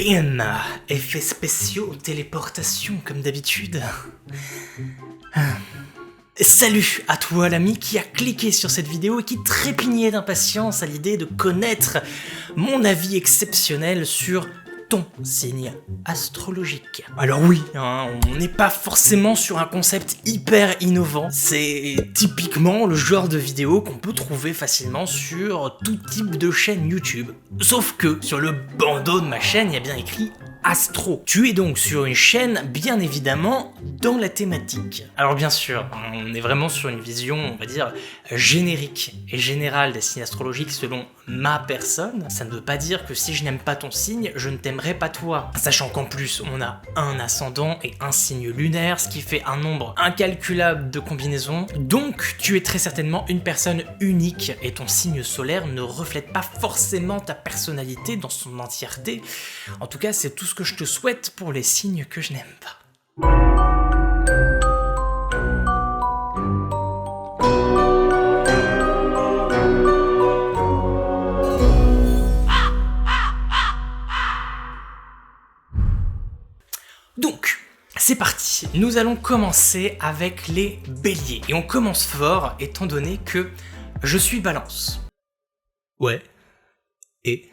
Bam! Effets spéciaux, téléportation comme d'habitude. Salut à toi l'ami qui a cliqué sur cette vidéo et qui trépignait d'impatience à l'idée de connaître mon avis exceptionnel sur ton signe astrologique. Alors oui, on n'est pas forcément sur un concept hyper innovant, c'est typiquement le genre de vidéo qu'on peut trouver facilement sur tout type de chaîne YouTube. Sauf que sur le bandeau de ma chaîne, il y a bien écrit Astro. Tu es donc sur une chaîne, bien évidemment, dans la thématique. Alors bien sûr, on est vraiment sur une vision, on va dire, générique et générale des signes astrologiques selon ma personne. Ça ne veut pas dire que si je n'aime pas ton signe, je ne t'aimerai pas toi. Sachant qu'en plus, on a un ascendant et un signe lunaire, ce qui fait un nombre incalculable de combinaisons. Donc, tu es très certainement une personne unique et ton signe solaire ne reflète pas forcément ta personnalité dans son entièreté. En tout cas, c'est tout ce que je te souhaite pour les signes que je n'aime pas. Donc, c'est parti. Nous allons commencer avec les béliers. Et on commence fort, étant donné que je suis balance. Ouais. Et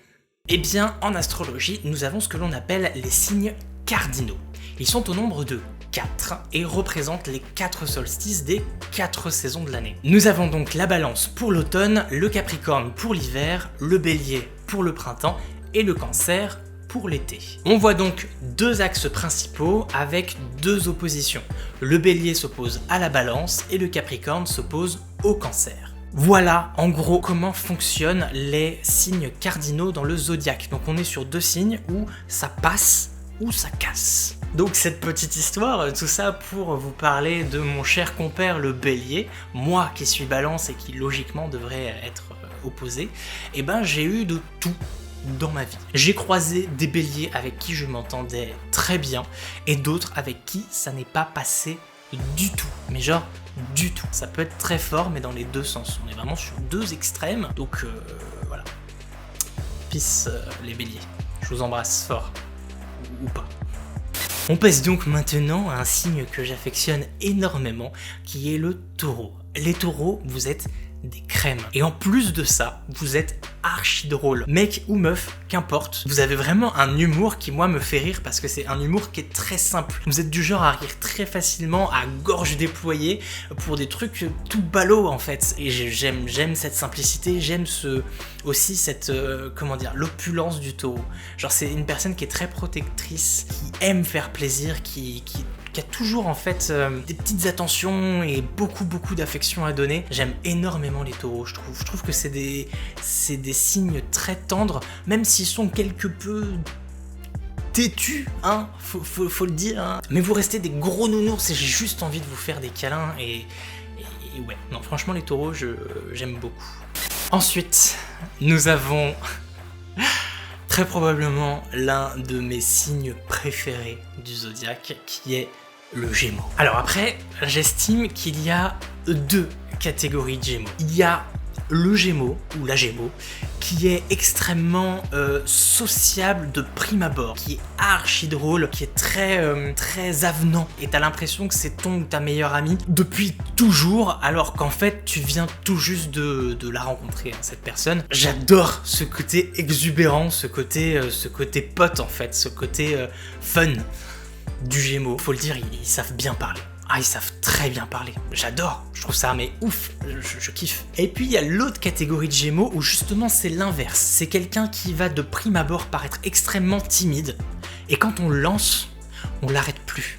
eh bien, en astrologie, nous avons ce que l'on appelle les signes cardinaux. Ils sont au nombre de 4 et représentent les 4 solstices des 4 saisons de l'année. Nous avons donc la balance pour l'automne, le capricorne pour l'hiver, le bélier pour le printemps et le cancer pour l'été. On voit donc deux axes principaux avec deux oppositions. Le bélier s'oppose à la balance et le capricorne s'oppose au cancer. Voilà en gros comment fonctionnent les signes cardinaux dans le zodiaque. Donc on est sur deux signes où ça passe ou ça casse. Donc cette petite histoire, tout ça pour vous parler de mon cher compère le bélier, moi qui suis balance et qui logiquement devrait être opposé, et ben j'ai eu de tout dans ma vie. J'ai croisé des béliers avec qui je m'entendais très bien et d'autres avec qui ça n'est pas passé du tout, mais genre du tout. Ça peut être très fort, mais dans les deux sens. On est vraiment sur deux extrêmes, donc voilà. Peace les béliers. Je vous embrasse fort, ou pas. On passe donc maintenant à un signe que j'affectionne énormément, qui est le taureau. Les taureaux, vous êtes des crèmes. Et en plus de ça, vous êtes archi drôle. Mec ou meuf, qu'importe. Vous avez vraiment un humour qui, moi, me fait rire parce que c'est un humour qui est très simple. Vous êtes du genre à rire très facilement, à gorge déployée, pour des trucs tout ballots, en fait. Et j'aime cette simplicité, j'aime aussi cette, l'opulence du taureau. Genre, c'est une personne qui est très protectrice, qui aime faire plaisir, qui a toujours en fait des petites attentions et beaucoup d'affection à donner. J'aime énormément les taureaux, je trouve. Je trouve que c'est des signes très tendres, même s'ils sont quelque peu têtus, hein, faut le dire, hein. Mais vous restez des gros nounours et j'ai juste envie de vous faire des câlins et ouais, non franchement les taureaux, j'aime beaucoup. Ensuite, nous avons très probablement l'un de mes signes préférés du zodiaque, qui est le Gémeaux. Alors après, j'estime qu'il y a deux catégories de Gémeaux. Il y a le Gémeaux, ou la Gémeaux, qui est extrêmement sociable de prime abord, qui est archi drôle, qui est très avenant, et t'as l'impression que c'est ton ou ta meilleure amie depuis toujours, alors qu'en fait tu viens tout juste de la rencontrer, hein, cette personne. J'adore ce côté exubérant, ce côté pote en fait, ce côté fun du Gémeaux. Faut le dire, ils savent bien parler. Ah, ils savent très bien parler. J'adore. Je trouve ça, mais ouf. Je kiffe. Et puis, il y a l'autre catégorie de Gémeaux où justement c'est l'inverse. C'est quelqu'un qui va de prime abord paraître extrêmement timide. Et quand on le lance, on l'arrête plus.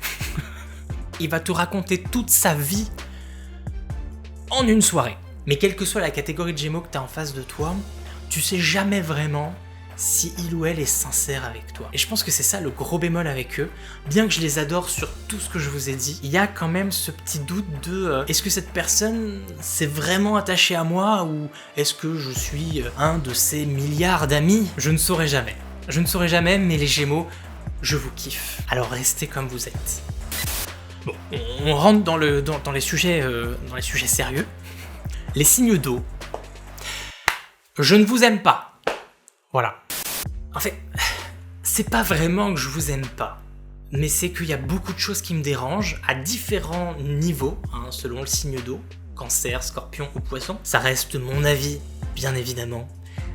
Il va te raconter toute sa vie en une soirée. Mais quelle que soit la catégorie de Gémeaux que tu as en face de toi, tu sais jamais vraiment si il ou elle est sincère avec toi. Et je pense que c'est ça le gros bémol avec eux. Bien que je les adore sur tout ce que je vous ai dit, il y a quand même ce petit doute de est-ce que cette personne s'est vraiment attachée à moi ou est-ce que je suis un de ces milliards d'amis? Je ne saurais jamais. Je ne saurais jamais, mais les Gémeaux, je vous kiffe. Alors restez comme vous êtes. Bon, on rentre dans les sujets sérieux. Les signes d'eau. Je ne vous aime pas. Voilà. En fait, c'est pas vraiment que je vous aime pas, mais c'est qu'il y a beaucoup de choses qui me dérangent à différents niveaux, selon le signe d'eau, Cancer, Scorpion ou Poisson. Ça reste mon avis, bien évidemment,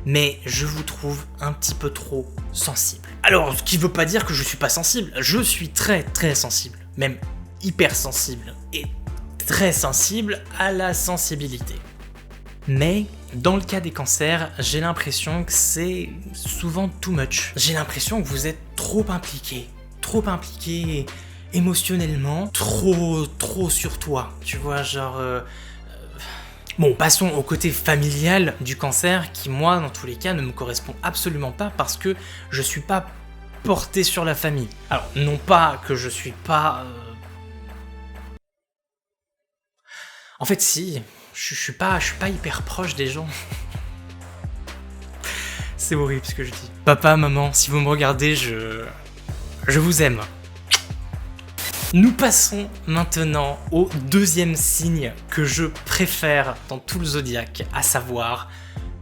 mais je vous trouve un petit peu trop sensible. Alors, ce qui veut pas dire que je suis pas sensible, je suis très très sensible, même hyper sensible, et très sensible à la sensibilité. Mais dans le cas des cancers, j'ai l'impression que c'est souvent too much. J'ai l'impression que vous êtes trop impliqué émotionnellement, trop sur toi. Tu vois, genre... Bon, passons au côté familial du cancer qui, moi, dans tous les cas, ne me correspond absolument pas parce que je suis pas porté sur la famille. Alors, non pas que je suis pas... En fait, si... Je suis pas hyper proche des gens. C'est horrible ce que je dis. Papa, maman, si vous me regardez, je vous aime. Nous passons maintenant au deuxième signe que je préfère dans tout le zodiaque, à savoir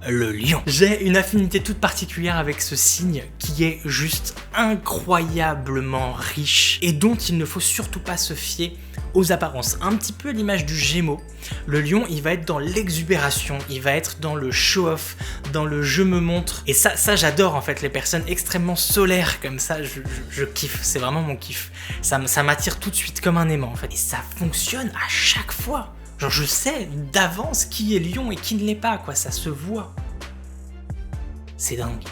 le lion. J'ai une affinité toute particulière avec ce signe qui est juste incroyablement riche et dont il ne faut surtout pas se fier aux apparences. Un petit peu à l'image du Gémeaux, le lion il va être dans l'exubération, il va être dans le show-off, dans le je me montre. Et ça j'adore en fait, les personnes extrêmement solaires comme ça, je kiffe, c'est vraiment mon kiff. Ça m'attire tout de suite comme un aimant en fait. Et ça fonctionne à chaque fois. Genre je sais d'avance qui est lion et qui ne l'est pas, quoi, ça se voit. C'est dingue.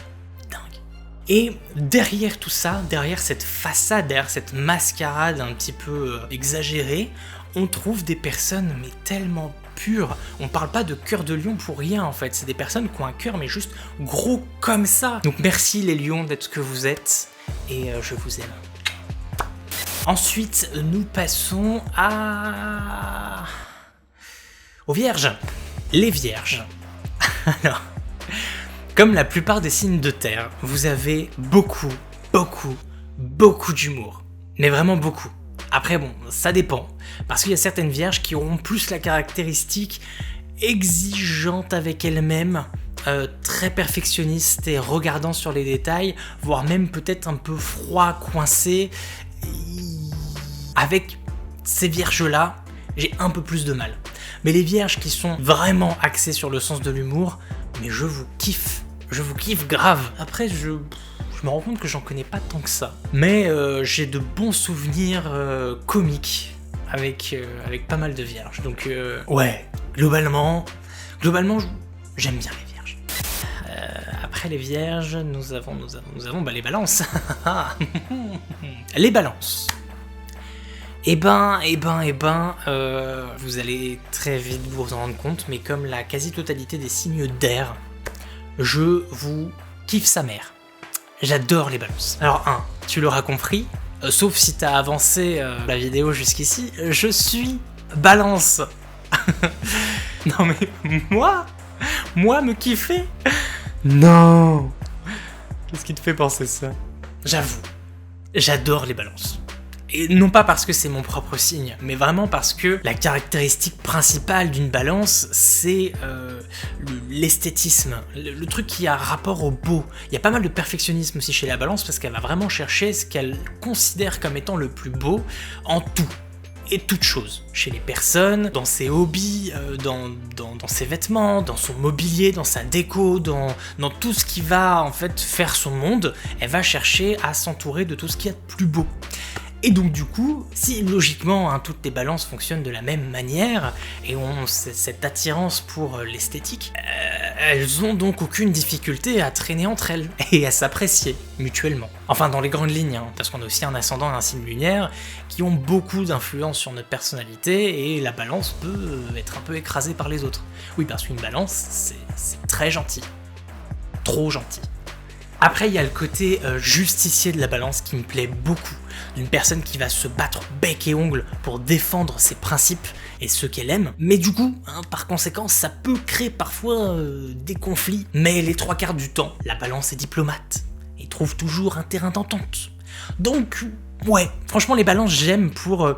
Et derrière tout ça, derrière cette façade, derrière cette mascarade un petit peu exagérée, on trouve des personnes mais tellement pures. On parle pas de cœur de lion pour rien en fait, c'est des personnes qui ont un cœur mais juste gros comme ça. Donc merci les lions d'être ce que vous êtes et je vous aime. Ensuite, nous passons aux vierges. Les vierges. Alors... Comme la plupart des signes de terre, vous avez beaucoup d'humour. Mais vraiment beaucoup. Après bon, ça dépend. Parce qu'il y a certaines vierges qui auront plus la caractéristique exigeante avec elles-mêmes, très perfectionniste et regardant sur les détails, voire même peut-être un peu froid, coincé. Avec ces vierges-là, j'ai un peu plus de mal. Mais les vierges qui sont vraiment axées sur le sens de l'humour, mais je vous kiffe grave. Après, je me rends compte que j'en connais pas tant que ça. Mais j'ai de bons souvenirs comiques avec pas mal de vierges. Donc ouais, globalement, j'aime bien les vierges. Après les vierges, nous avons les balances. Les balances. Eh ben, vous allez très vite vous en rendre compte, mais comme la quasi-totalité des signes d'air, je vous kiffe sa mère. J'adore les balances. Alors tu l'auras compris, sauf si t'as avancé la vidéo jusqu'ici, je suis balance. Non mais moi me kiffer? Non. Qu'est-ce qui te fait penser ça? J'avoue, j'adore les balances. Et non pas parce que c'est mon propre signe, mais vraiment parce que la caractéristique principale d'une balance, c'est l'esthétisme, le truc qui a rapport au beau. Il y a pas mal de perfectionnisme aussi chez la balance parce qu'elle va vraiment chercher ce qu'elle considère comme étant le plus beau en tout et toute chose. Chez les personnes, dans ses hobbies, dans ses vêtements, dans son mobilier, dans sa déco, dans tout ce qui va en fait faire son monde, elle va chercher à s'entourer de tout ce qu'il y a de plus beau. Et donc du coup, si logiquement toutes les balances fonctionnent de la même manière et ont cette attirance pour l'esthétique, elles ont donc aucune difficulté à traîner entre elles et à s'apprécier mutuellement. Enfin dans les grandes lignes, parce qu'on a aussi un ascendant et un signe lunaire qui ont beaucoup d'influence sur notre personnalité et la balance peut être un peu écrasée par les autres. Oui, parce qu'une balance, c'est très gentil. Trop gentil. Après, il y a le côté justicier de la balance qui me plaît beaucoup, d'une personne qui va se battre bec et ongle pour défendre ses principes et ceux qu'elle aime, mais du coup, par conséquent, ça peut créer parfois des conflits, mais les 3/4 du temps, la balance est diplomate et trouve toujours un terrain d'entente. Donc, Ouais, franchement les balances j'aime pour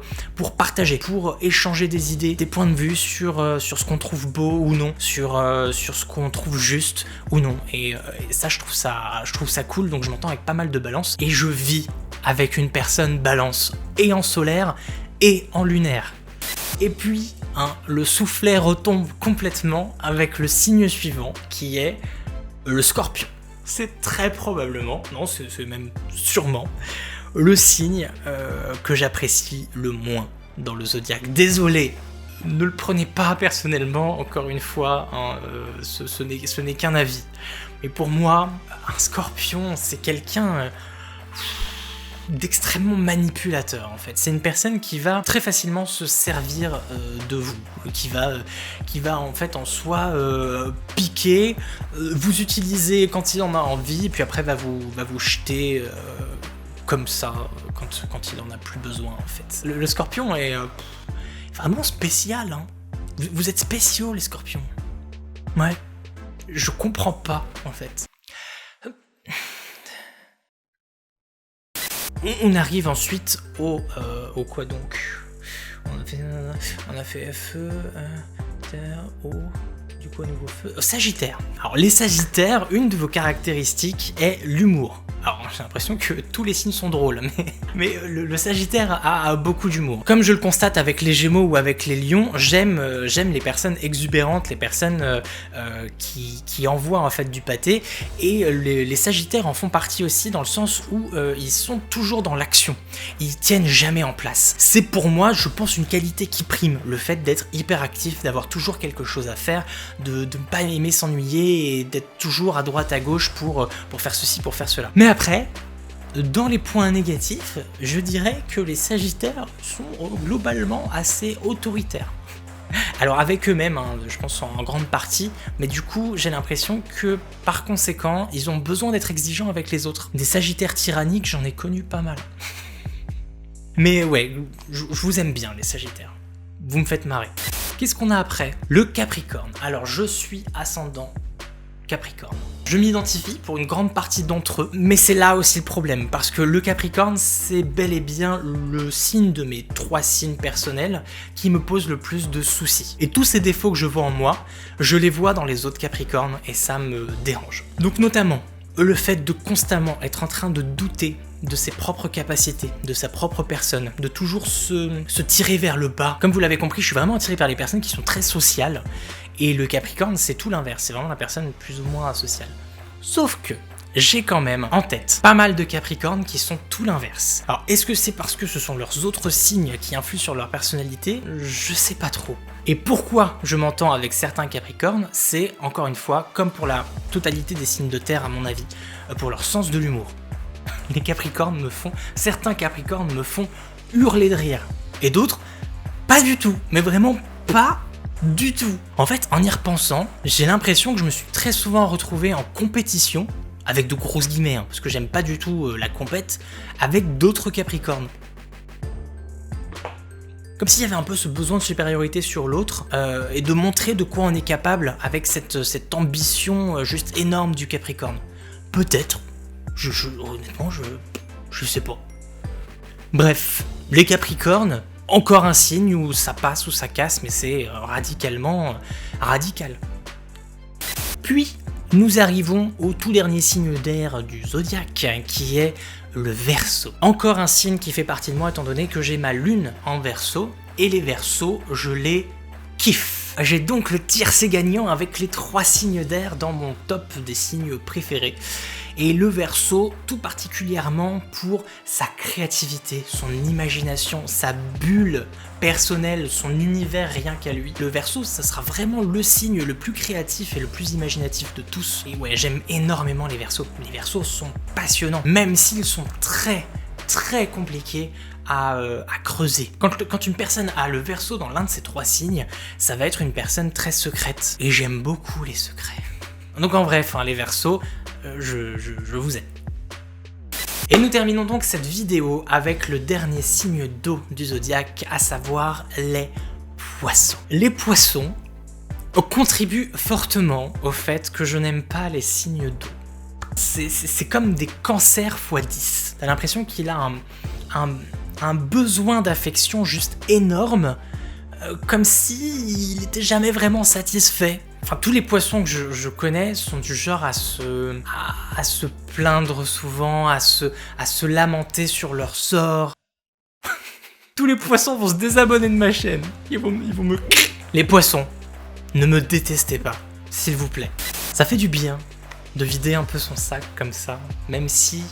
partager, pour échanger des idées, des points de vue sur ce qu'on trouve beau ou non, sur ce qu'on trouve juste ou non. Et ça je trouve ça cool, donc je m'entends avec pas mal de balances. Et je vis avec une personne balance, et en solaire et en lunaire. Et puis, le soufflet retombe complètement avec le signe suivant, qui est le Scorpion. C'est très probablement, non c'est même sûrement, le signe que j'apprécie le moins dans le zodiaque. Désolé, ne le prenez pas personnellement, encore une fois, ce n'est qu'un avis. Mais pour moi, un Scorpion, c'est quelqu'un d'extrêmement manipulateur en fait. C'est une personne qui va très facilement se servir de vous, qui va en fait en soi piquer, vous utiliser quand il en a envie, puis après va vous jeter comme ça quand il en a plus besoin en fait. Le Scorpion est vraiment spécial, hein. Vous êtes spéciaux les Scorpions. Ouais, je comprends pas en fait. On arrive ensuite au quoi donc? On a fait feu, terre, eau, du coup nouveau feu. Sagittaire. Alors les Sagittaires, une de vos caractéristiques est l'humour. Alors j'ai l'impression que tous les signes sont drôles, mais le Sagittaire a beaucoup d'humour. Comme je le constate avec les Gémeaux ou avec les Lions, j'aime les personnes exubérantes, les personnes qui envoient en fait du pâté, et les Sagittaires en font partie aussi dans le sens où ils sont toujours dans l'action, ils tiennent jamais en place. C'est pour moi, je pense, une qualité qui prime, le fait d'être hyper actif, d'avoir toujours quelque chose à faire, de ne pas aimer s'ennuyer et d'être toujours à droite à gauche pour faire ceci, pour faire cela. Mais après, dans les points négatifs, je dirais que les Sagittaires sont globalement assez autoritaires. Alors avec eux-mêmes, hein, je pense en grande partie, mais du coup j'ai l'impression que par conséquent, ils ont besoin d'être exigeants avec les autres. Des Sagittaires tyranniques, j'en ai connu pas mal. Mais ouais, je vous aime bien les Sagittaires. Vous me faites marrer. Qu'est-ce qu'on a après? Le Capricorne. Alors je suis ascendant Capricorne. Je m'identifie pour une grande partie d'entre eux, mais c'est là aussi le problème, parce que le Capricorne, c'est bel et bien le signe de mes 3 signes personnels qui me pose le plus de soucis. Et tous ces défauts que je vois en moi, je les vois dans les autres Capricornes, et ça me dérange. Donc notamment, le fait de constamment être en train de douter de ses propres capacités, de sa propre personne, de toujours se tirer vers le bas. Comme vous l'avez compris, je suis vraiment attiré par les personnes qui sont très sociales, et le Capricorne, c'est tout l'inverse, c'est vraiment la personne plus ou moins asociale. Sauf que j'ai quand même en tête pas mal de Capricornes qui sont tout l'inverse. Alors, est-ce que c'est parce que ce sont leurs autres signes qui influent sur leur personnalité? Je sais pas trop. Et pourquoi je m'entends avec certains Capricornes, c'est, encore une fois, comme pour la totalité des signes de terre à mon avis, pour leur sens de l'humour. Certains Capricornes me font hurler de rire. Et d'autres, pas du tout, mais vraiment pas du tout. En fait, en y repensant, j'ai l'impression que je me suis très souvent retrouvé en compétition, avec de grosses guillemets, hein, parce que j'aime pas du tout la compète, avec d'autres Capricornes. Comme s'il y avait un peu ce besoin de supériorité sur l'autre, et de montrer de quoi on est capable avec cette ambition juste énorme du Capricorne. Peut-être. Honnêtement, je sais pas. Bref, les Capricornes, encore un signe où ça passe ou ça casse, mais c'est radicalement radical. Puis, nous arrivons au tout dernier signe d'air du zodiaque, qui est le Verseau. Encore un signe qui fait partie de moi, étant donné que j'ai ma lune en Verseau, et les Verseaux, je les kiffe. J'ai donc le tiercé gagnant avec les 3 signes d'air dans mon top des signes préférés. Et le Verseau, tout particulièrement pour sa créativité, son imagination, sa bulle personnelle, son univers rien qu'à lui. Le Verseau, ça sera vraiment le signe le plus créatif et le plus imaginatif de tous. Et ouais, j'aime énormément les Verseaux. Les Verseaux sont passionnants, même s'ils sont très compliqués à creuser. Quand une personne a le Verseau dans l'un de ces 3 signes, ça va être une personne très secrète. Et j'aime beaucoup les secrets. Donc en bref, les Verseaux, je vous aime. Et nous terminons donc cette vidéo avec le dernier signe d'eau du zodiaque, à savoir les Poissons. Les Poissons contribuent fortement au fait que je n'aime pas les signes d'eau. C'est comme des cancers x 10. T'as l'impression qu'il a un besoin d'affection juste énorme, comme si il était jamais vraiment satisfait. Enfin, tous les poissons que je connais sont du genre à se plaindre souvent, à se lamenter sur leur sort. Tous les poissons vont se désabonner de ma chaîne. Ils vont me... Les poissons, ne me détestez pas, s'il vous plaît. Ça fait du bien de vider un peu son sac comme ça, même si,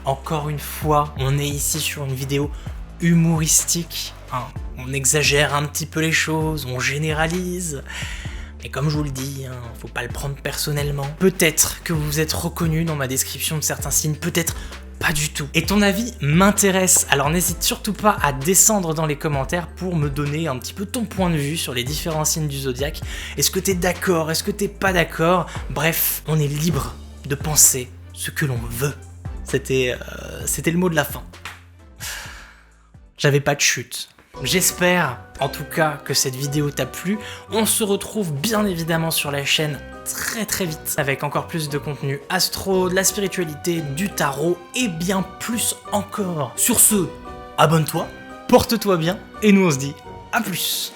encore une fois, on est ici sur une vidéo humoristique. Hein. On exagère un petit peu les choses, on généralise. Mais comme je vous le dis, hein, faut pas le prendre personnellement. Peut-être que vous vous êtes reconnu dans ma description de certains signes, peut-être pas du tout. Et ton avis m'intéresse, alors n'hésite surtout pas à descendre dans les commentaires pour me donner un petit peu ton point de vue sur les différents signes du zodiaque. Est-ce que t'es d'accord? Est-ce que t'es pas d'accord? Bref, on est libre de penser ce que l'on veut. C'était le mot de la fin. J'avais pas de chute. J'espère en tout cas que cette vidéo t'a plu. On se retrouve bien évidemment sur la chaîne très vite avec encore plus de contenu astro, de la spiritualité, du tarot et bien plus encore. Sur ce, abonne-toi, porte-toi bien et nous on se dit à plus.